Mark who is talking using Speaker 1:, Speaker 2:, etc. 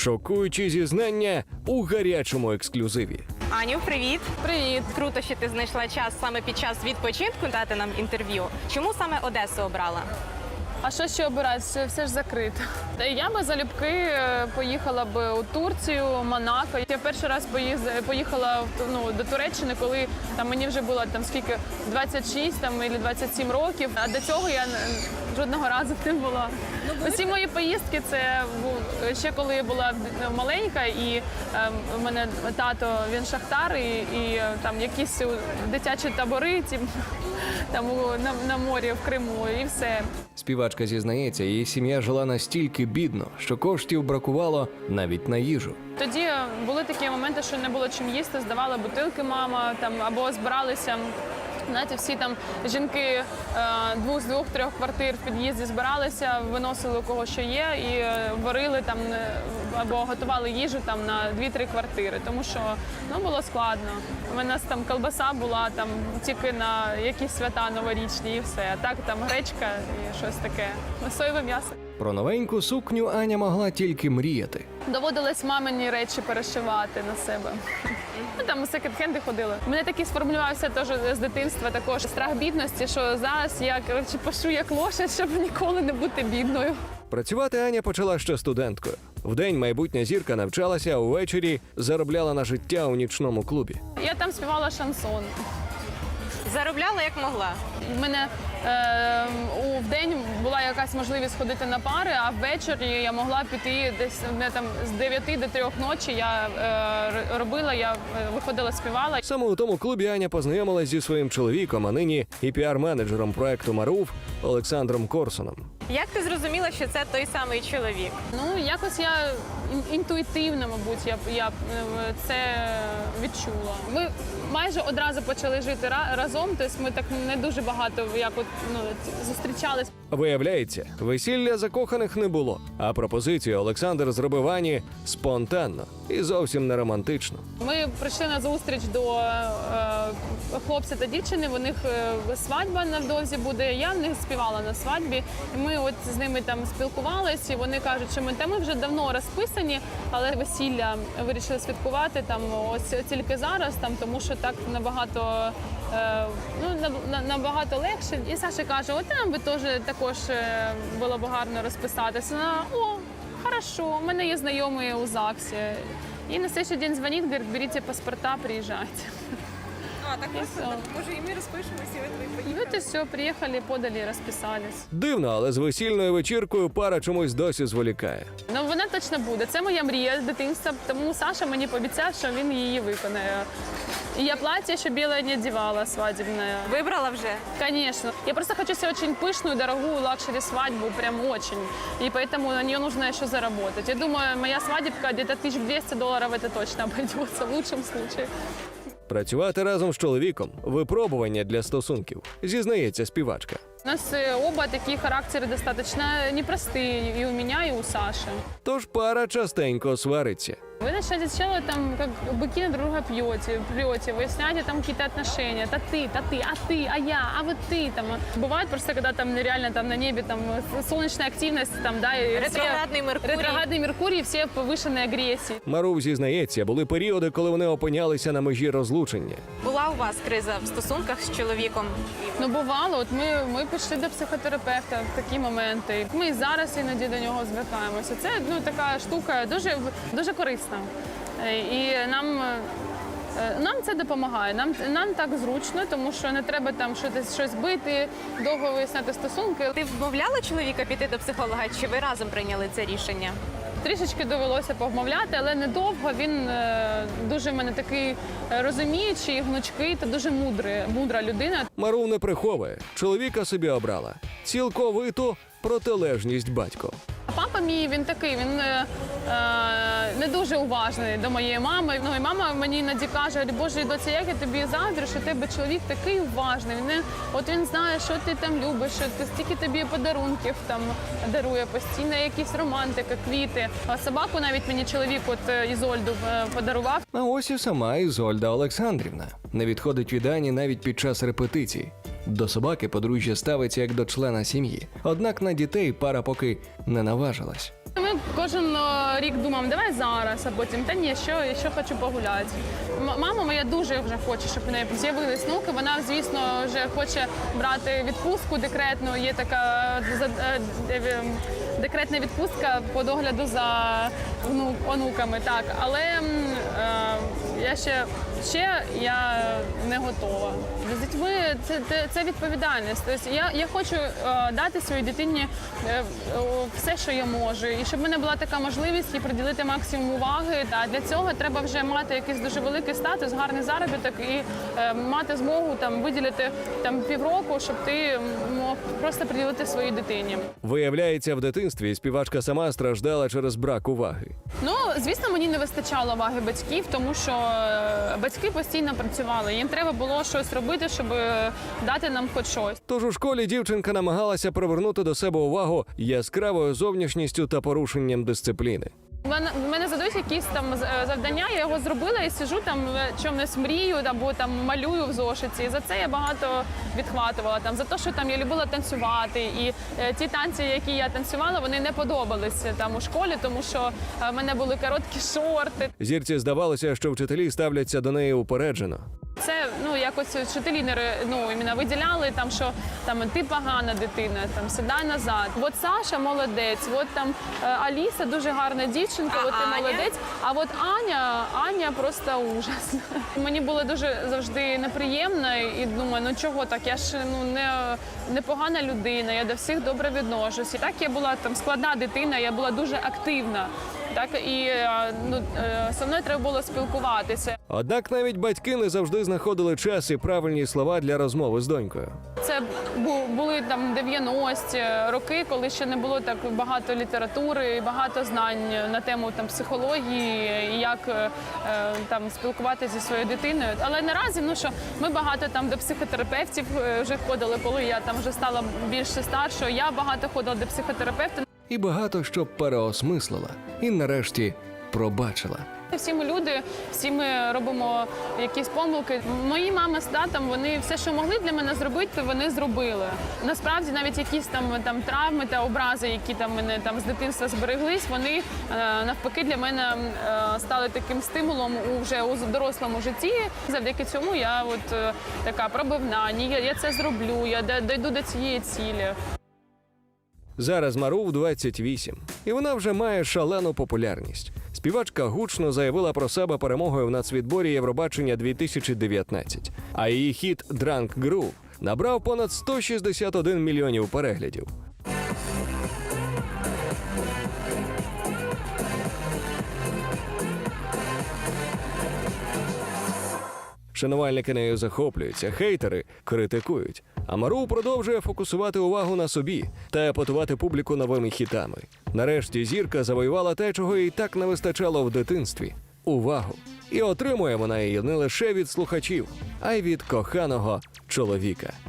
Speaker 1: Шокуючі зізнання у гарячому ексклюзиві.
Speaker 2: Аню, привіт!
Speaker 3: Привіт.
Speaker 2: Круто, що ти знайшла час саме під час відпочинку дати нам інтерв'ю. Чому саме Одесу обрала?
Speaker 3: А що ще обирати? Все ж закрито. Я би залюбки поїхала б у Турцію, Монако. Я перший раз поїхала до Туреччини, коли там мені вже було скільки 26 або 27 років. А до цього я жодного разу не була. Усі мої поїздки це ще коли я була маленька, і у мене тато він шахтар, і там якісь дитячі табори там на морі в Криму, і все.
Speaker 1: Співачка зізнається, її сім'я жила настільки бідно, що коштів бракувало навіть на їжу.
Speaker 3: Тоді були такі моменти, що не було чим їсти, здавала бутилки мама або збиралися. Знаєте, всі там жінки з двох-трьох квартир в під'їзді збиралися, виносили у кого що є і варили там або готували їжу там на 2-3 квартири, тому що було складно. У нас там колбаса була там тільки на якісь свята новорічні і все. А так там гречка і щось таке, соєве м'ясо.
Speaker 1: Про новеньку сукню Аня могла тільки мріяти.
Speaker 3: Доводилось мамині речі перешивати на себе. Там у секонд-хенди ходили. У мене такий сформулювався теж з дитинства також страх бідності, що зараз я пашу як лошадь, щоб ніколи не бути бідною.
Speaker 1: Працювати Аня почала ще студенткою. Вдень майбутня зірка навчалася, а увечері заробляла на життя у нічному клубі.
Speaker 3: Я там співала шансон.
Speaker 2: Заробляла як могла.
Speaker 3: У мене вдень була якась можливість ходити на пари, а ввечері я могла піти десь з 9 до 3 ночі. Я виходила, співала.
Speaker 1: Саме у тому клубі Аня познайомилась зі своїм чоловіком, а нині і піар-менеджером проекту «Марув» Олександром Корсуном.
Speaker 2: Як ти зрозуміла, що це той самий чоловік?
Speaker 3: Якось я інтуїтивно, мабуть, я це відчула. Ми майже одразу почали жити разом, тобто ми так не дуже багато зустрічались.
Speaker 1: Виявляється, весілля закоханих не було, а пропозицію Олександр зробив Ані спонтанно і зовсім не романтично.
Speaker 3: Ми прийшли на зустріч до хлопця та дівчини, у них свадьба невдовзі буде, я в них співала на свадьбі. І ми з ними там спілкувалися, і вони кажуть, що ми вже давно розписані, але весілля вирішили святкувати ось тільки зараз, тому що так набагато легше. І Саша каже, там би також було б гарно розписатися. Хорошо, у мене є знайомі у ЗАГСі. І на следующий день дзвонить, говорить, беріть паспорта, приїжджайте.
Speaker 2: Так просто, може і ми розпишемося, і ви поїхали.
Speaker 3: І все, приїхали, подали, розписались.
Speaker 1: Дивно, але з весільною вечіркою пара чомусь досі зволікає.
Speaker 3: Вона точно буде. Це моя мрія з дитинства, тому Саша мені пообіцяв, що він її виконає. И я платье еще белое не одевала, свадебное.
Speaker 2: Вибрала вже?
Speaker 3: Конечно. Я просто хочу себе очень пышную, дорогую лакшери свадьбу, прям очень. И поэтому на нее нужно еще заработать. Я думаю, моя свадебка где-то $1200 это точно обойдется в лучшем случае.
Speaker 1: Працювати разом з чоловіком – випробування для стосунків, зізнається співачка.
Speaker 3: У нас оба такие характеры достаточно непростые, и у меня, и у Саши.
Speaker 1: Тож пара частенько свариться.
Speaker 3: Вы начинаете сначала там, как быки на друга прете, выясняете там какие-то отношения. Та ты, а я, а вот ты. Бывает просто, когда там реально там на небе там солнечная активность, и ретроградний Меркурій, всі в повишеній агресії.
Speaker 1: Марув зізнається, були періоди, коли вони опинялися на межі розлучення.
Speaker 2: Була у вас криза в стосунках з чоловіком?
Speaker 3: Бувало. Ми пішли до психотерапевта в такі моменти. Ми і зараз іноді до нього звертаємося. Це така штука дуже корисна. І нам це допомагає. Нам так зручно, тому що не треба там щось бити, довго виясняти стосунки.
Speaker 2: Ти вмовляла чоловіка піти до психолога, чи ви разом прийняли це рішення?
Speaker 3: Трішечки довелося повмовляти, але недовго. Він дуже в мене такий розуміючий, гнучкий та дуже мудра людина.
Speaker 1: Марув не приховує. Чоловіка собі обрала. Цілковиту протилежність батько.
Speaker 3: Папа мій, він такий, він не дуже уважний до моєї мами. І мама мені іноді каже, боже, доця, як я тобі заздрю, що тебе чоловік такий уважний. Він знає, що ти там любиш, що стільки тобі подарунків там дарує постійно, якісь романтика, квіти. А собаку навіть мені чоловік Ізольду подарував.
Speaker 1: А ось і сама Ізольда Олександрівна. Не відходить від Ані навіть під час репетицій. До собаки подружжя ставиться як до члена сім'ї. Однак на дітей пара поки не наважилась.
Speaker 3: Ми кожен рік думаємо, давай зараз, а потім, та ні, що хочу погуляти. Мама моя дуже вже хоче, щоб у неї з'явились внуки. Вона, звісно, вже хоче брати відпустку декретну. Є така декретна відпустка по догляду за онуками. Так. Але я ще не готова. З дітьми це відповідальність. Тобто я хочу дати своїй дитині все, що я можу, і щоб в мене була така можливість і приділити максимум уваги. Та для цього треба вже мати якийсь дуже великий статус, гарний заробіток і мати змогу виділити півроку, щоб ти мог просто приділити своїй дитині.
Speaker 1: Виявляється, в дитинстві співачка сама страждала через брак уваги.
Speaker 3: Ну, звісно, мені не вистачало уваги батьків, тому що батьки постійно працювали. Їм треба було щось робити, щоб дати нам хоч щось.
Speaker 1: Тож у школі дівчинка намагалася привернути до себе увагу яскравою зовнішністю та порушенням дисципліни.
Speaker 3: В мене задають якісь завдання, я його зробила і сиджу чомусь мрію або малюю в зошиті. І за це я багато відхватувала. За те, що я любила танцювати. І ті танці, які я танцювала, вони не подобалися у школі, тому що в мене були короткі шорти.
Speaker 1: Зірці здавалося, що вчителі ставляться до неї упереджено.
Speaker 3: Це якось вчителі іменно виділяли, що ти погана дитина, сідай назад. От Саша молодець, от Аліса дуже гарна дівчинка, от ти молодець. А от Аня просто ужас. Мені було дуже завжди неприємно і думаю, чого так, я ж не погана людина, я до всіх добре відношусь. І так я була складна дитина, я була дуже активна. Так і зі мною треба було спілкуватися.
Speaker 1: Однак навіть батьки не завжди знаходили час і правильні слова для розмови з донькою.
Speaker 3: Це були 90-ті роки, коли ще не було так багато літератури і багато знань на тему психології і як спілкуватися зі своєю дитиною. Але наразі, що ми багато до психотерапевтів вже ходили, коли я вже стала більше старшою. Я багато ходила до психотерапевта.
Speaker 1: І багато що переосмислила. І нарешті пробачила.
Speaker 3: Всі ми люди, всі ми робимо якісь помилки. Мої мама з татом, вони все, що могли для мене зробити, вони зробили. Насправді, навіть якісь травми та образи, які мене з дитинства збереглись, вони навпаки для мене стали таким стимулом вже у дорослому житті. Завдяки цьому я така пробивна, я це зроблю, я дійду до цієї цілі.
Speaker 1: Зараз Мару 28, і вона вже має шалену популярність. Співачка гучно заявила про себе перемогою в нацвідборі Євробачення 2019. А її хіт «Drunk Groove» набрав понад 161 мільйонів переглядів. Шанувальники нею захоплюються, хейтери критикують. А Мару продовжує фокусувати увагу на собі та епатувати публіку новими хітами. Нарешті зірка завоювала те, чого їй так не вистачало в дитинстві – увагу. І отримує вона її не лише від слухачів, а й від коханого чоловіка.